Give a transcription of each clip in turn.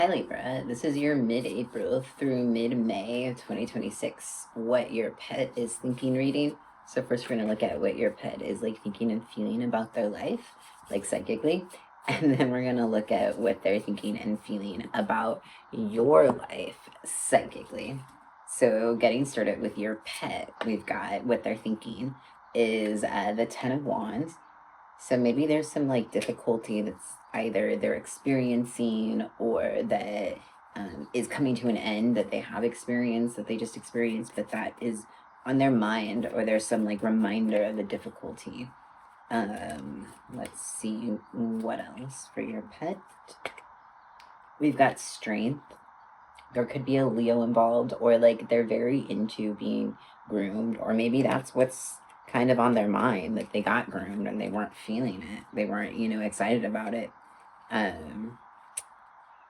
Hi Libra, this is your mid-April through mid-May of 2026, what your pet is thinking reading. So first we're going to look at what your pet is like thinking and feeling about their life, like psychically. And then we're going to look at what they're thinking and feeling about your life psychically. So getting started with your pet, we've got what they're thinking is the Ten of Wands. So maybe there's some like difficulty that's either they're experiencing or that is coming to an end that they have experienced, that they just experienced, but that is on their mind, or there's some like reminder of the difficulty. Let's see what else for your pet. We've got strength. There could be a Leo involved, or like they're very into being groomed, or maybe that's what's kind of on their mind, that they got groomed and they weren't feeling it. They weren't, excited about it. Um,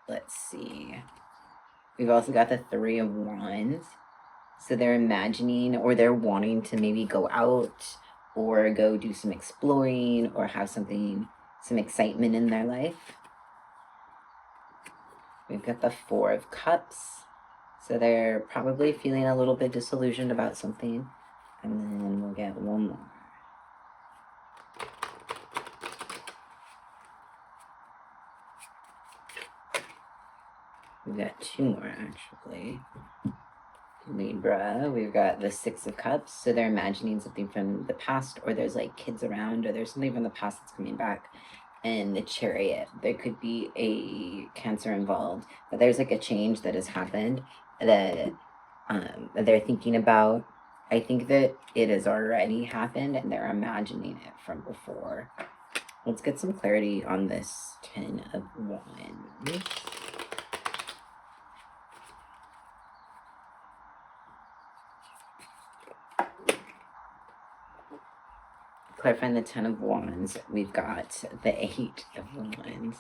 let's see. We've also got the Three of Wands. So they're imagining or they're wanting to maybe go out or go do some exploring or have some excitement in their life. We've got the Four of Cups. So they're probably feeling a little bit disillusioned about something. And then we'll get one more. We've got two more, actually. Libra, we've got the Six of Cups. So they're imagining something from the past, or there's like kids around, or there's something from the past that's coming back. And the Chariot, there could be a Cancer involved, but there's like a change that has happened that they're thinking about. I think that it has already happened and they're imagining it from before. Let's get some clarity on this Ten of Wands. Clarifying the Ten of Wands, we've got the Eight of Wands.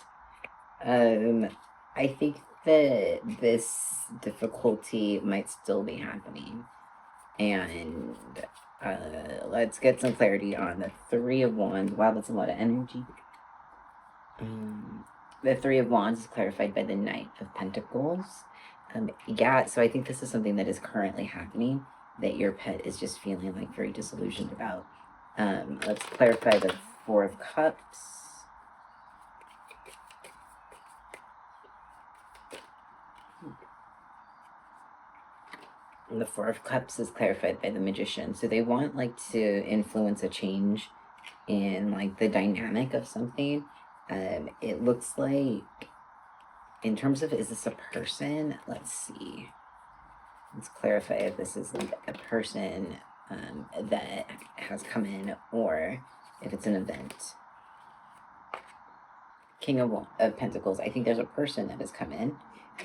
I think that this difficulty might still be happening. And let's get some clarity on the Three of Wands. Wow, that's a lot of energy. The Three of Wands is clarified by the Knight of Pentacles. Yeah, so I think this is something that is currently happening that your pet is just feeling like very disillusioned about. Let's clarify the Four of Cups. And the Four of Cups is clarified by the Magician. So they want like to influence a change in like the dynamic of something. It looks like, in terms of, is this a person? Let's see. Let's clarify if this is like a person that has come in, or if it's an event. King of Pentacles. I think there's a person that has come in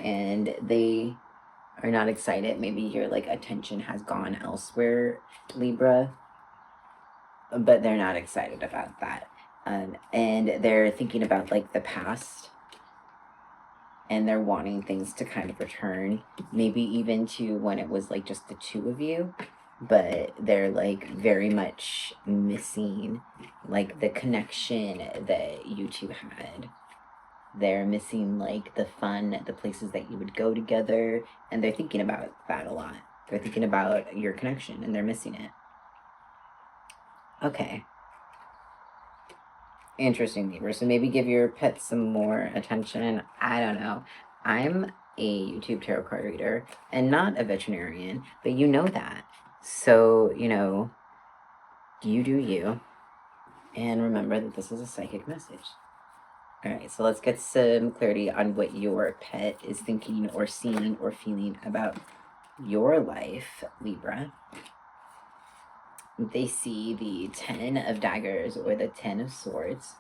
and they are not excited. Maybe your like attention has gone elsewhere, Libra, but they're not excited about that. And they're thinking about like the past, and they're wanting things to kind of return, maybe even to when it was like just the two of you, but they're like very much missing like the connection that you two had. They're missing like the fun, the places that you would go together, and they're thinking about that a lot. They're thinking about your connection and they're missing it. Okay. Interesting, Libra. So maybe give your pet some more attention. I don't know. I'm a YouTube tarot card reader and not a veterinarian, but you know that. So, you do you. And remember that this is a psychic message. All right, so let's get some clarity on what your pet is thinking or seeing or feeling about your life, Libra. They see the Ten of Daggers or the Ten of Swords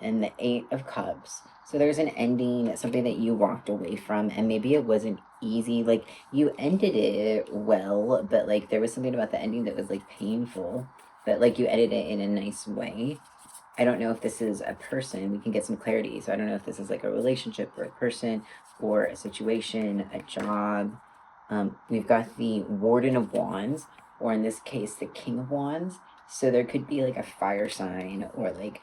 and the Eight of Cups. So there's an ending, something that you walked away from, and maybe it wasn't easy. Like, you ended it well, but like there was something about the ending that was like painful, but like you ended it in a nice way. I don't know if this is a person. We can get some clarity. So I don't know if this is like a relationship or a person or a situation, a job. We've got the Warden of Wands, or in this case, the King of Wands. So there could be like a fire sign, or like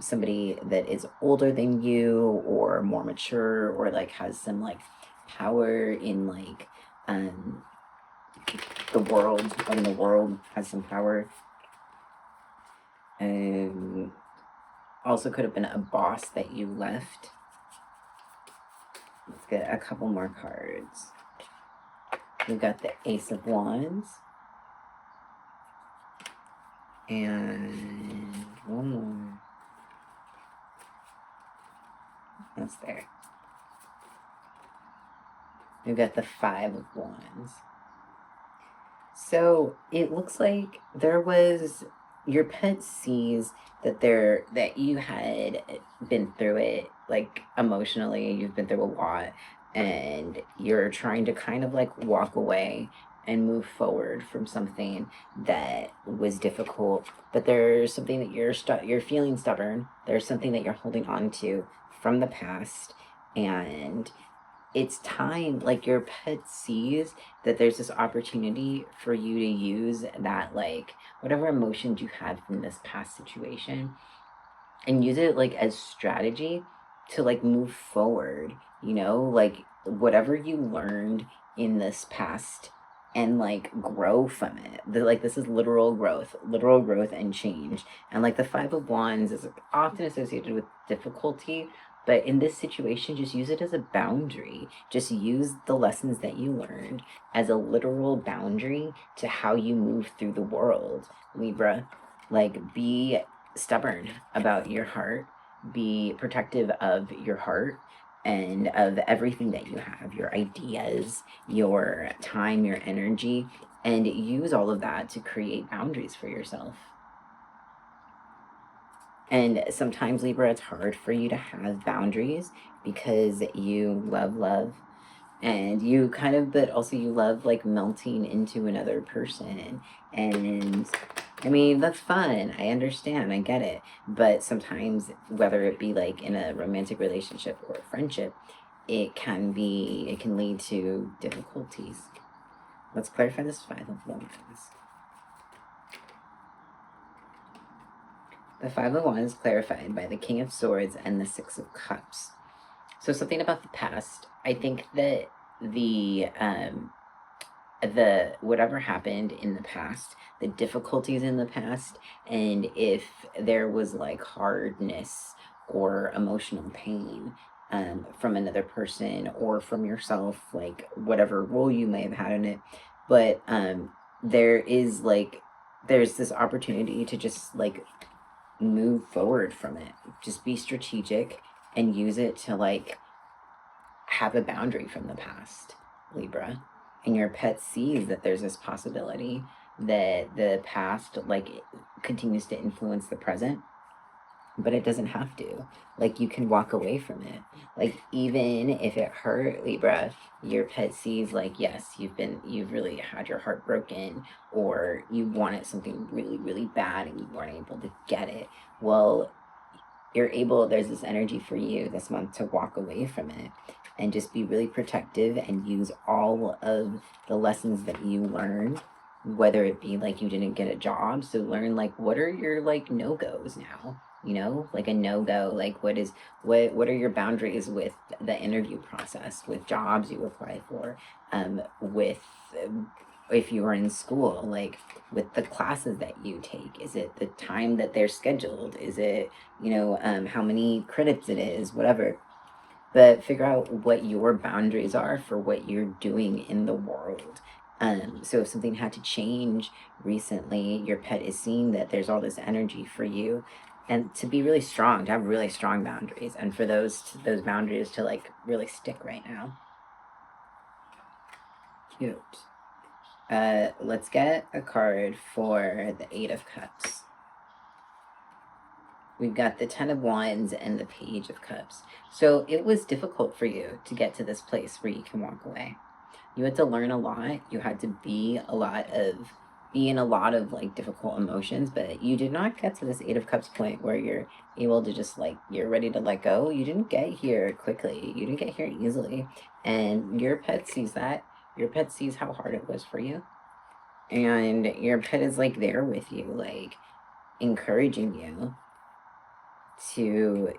somebody that is older than you or more mature, or like has some like power in like um the world, in the world, has some power. Um, Also could have been a boss that you left. Let's get a couple more cards. We've got the Ace of Wands. And one more. That's there. We've got the Five of Wands. So it looks like there was, your pet sees that you had been through it, like emotionally, you've been through a lot, and you're trying to kind of like walk away and move forward from something that was difficult, but there's something that you're feeling stubborn. There's something that you're holding on to from the past, and it's time, like your pet sees that there's this opportunity for you to use that, like whatever emotions you had from this past situation, and use it like as strategy to like move forward, like whatever you learned in this past, and like grow from it. Like this is literal growth and change. And like the Five of Wands is often associated with difficulty, but in this situation, just use it as a boundary. Just use the lessons that you learned as a literal boundary to how you move through the world, Libra. Like, be stubborn about your heart, be protective of your heart and of everything that you have, your ideas, your time, your energy, and use all of that to create boundaries for yourself. And sometimes, Libra, it's hard for you to have boundaries because you love love, and you kind of, but also you love like melting into another person. And I mean, that's fun. I understand. I get it. But sometimes, whether it be like in a romantic relationship or a friendship, it can lead to difficulties. Let's clarify this Five of Wands. The Five of Wands is clarified by the King of Swords and the Six of Cups. So something about the past. I think that the whatever happened in the past, the difficulties in the past, and if there was like hardness or emotional pain from another person or from yourself, like whatever role you may have had in it, but there's this opportunity to just like move forward from it. Just be strategic and use it to like have a boundary from the past, Libra. And your pet sees that there's this possibility that the past like continues to influence the present, but it doesn't have to. Like, you can walk away from it. Like, even if it hurt, Libra, your pet sees like, yes, you've really had your heart broken, or you wanted something really, really bad and you weren't able to get it. Well, there's this energy for you this month to walk away from it and just be really protective and use all of the lessons that you learned, whether it be like you didn't get a job, so learn like what are your like no-goes now, like a no-go, like what are your boundaries with the interview process, with jobs you apply for, with if you are in school, like with the classes that you take. Is it the time that they're scheduled? Is it, how many credits it is, whatever. But figure out what your boundaries are for what you're doing in the world. So if something had to change recently, your pet is seeing that there's all this energy for you, and to be really strong, to have really strong boundaries, and for those boundaries to like really stick right now. Cute. Let's get a card for the Eight of Cups. We've got the Ten of Wands and the Page of Cups. So it was difficult for you to get to this place where you can walk away. You had to learn a lot. You had to be in a lot of like difficult emotions, but you did not get to this Eight of Cups point where you're able to just like, you're ready to let go. You didn't get here quickly. You didn't get here easily. And your pet sees that. Your pet sees how hard it was for you. And your pet is like there with you, like encouraging you to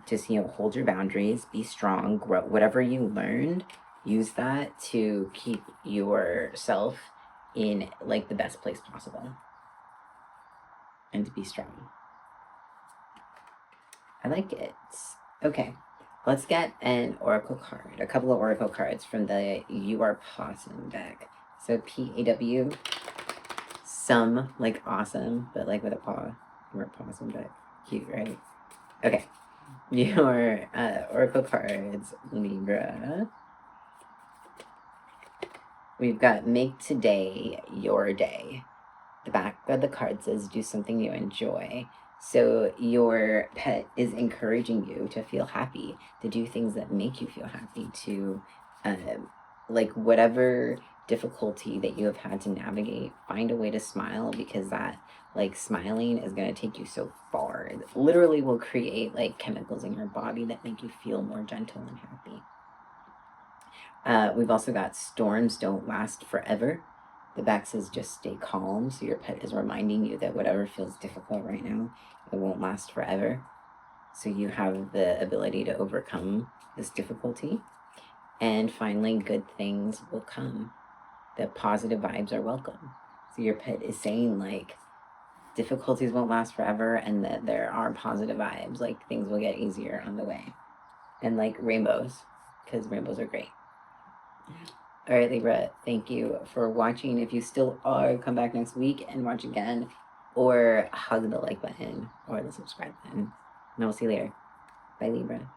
just, you know, hold your boundaries, be strong, grow. Whatever you learned, use that to keep yourself in like the best place possible and to be strong. I like it. Okay, let's get an oracle card, a couple of oracle cards from the You Are Possum deck. So PAW, some like awesome, but like with a paw. You are possum deck. Cute, right? Okay. Your oracle cards, Libra. We've got make today your day. The back of the card says do something you enjoy. So your pet is encouraging you to feel happy, to do things that make you feel happy, to like whatever difficulty that you have had to navigate, find a way to smile, because that like smiling is going to take you so far. It literally will create like chemicals in your body that make you feel more gentle and happy. We've also got storms don't last forever. The back says just stay calm. So your pet is reminding you that whatever feels difficult right now, it won't last forever. So you have the ability to overcome this difficulty. And finally, good things will come. That positive vibes are welcome. So your pet is saying like difficulties won't last forever and that there are positive vibes. Like things will get easier on the way. And like rainbows, because rainbows are great. All right, Libra, thank you for watching. If you still are, come back next week and watch again, or hug the like button or the subscribe button. And I'll see you later. Bye, Libra.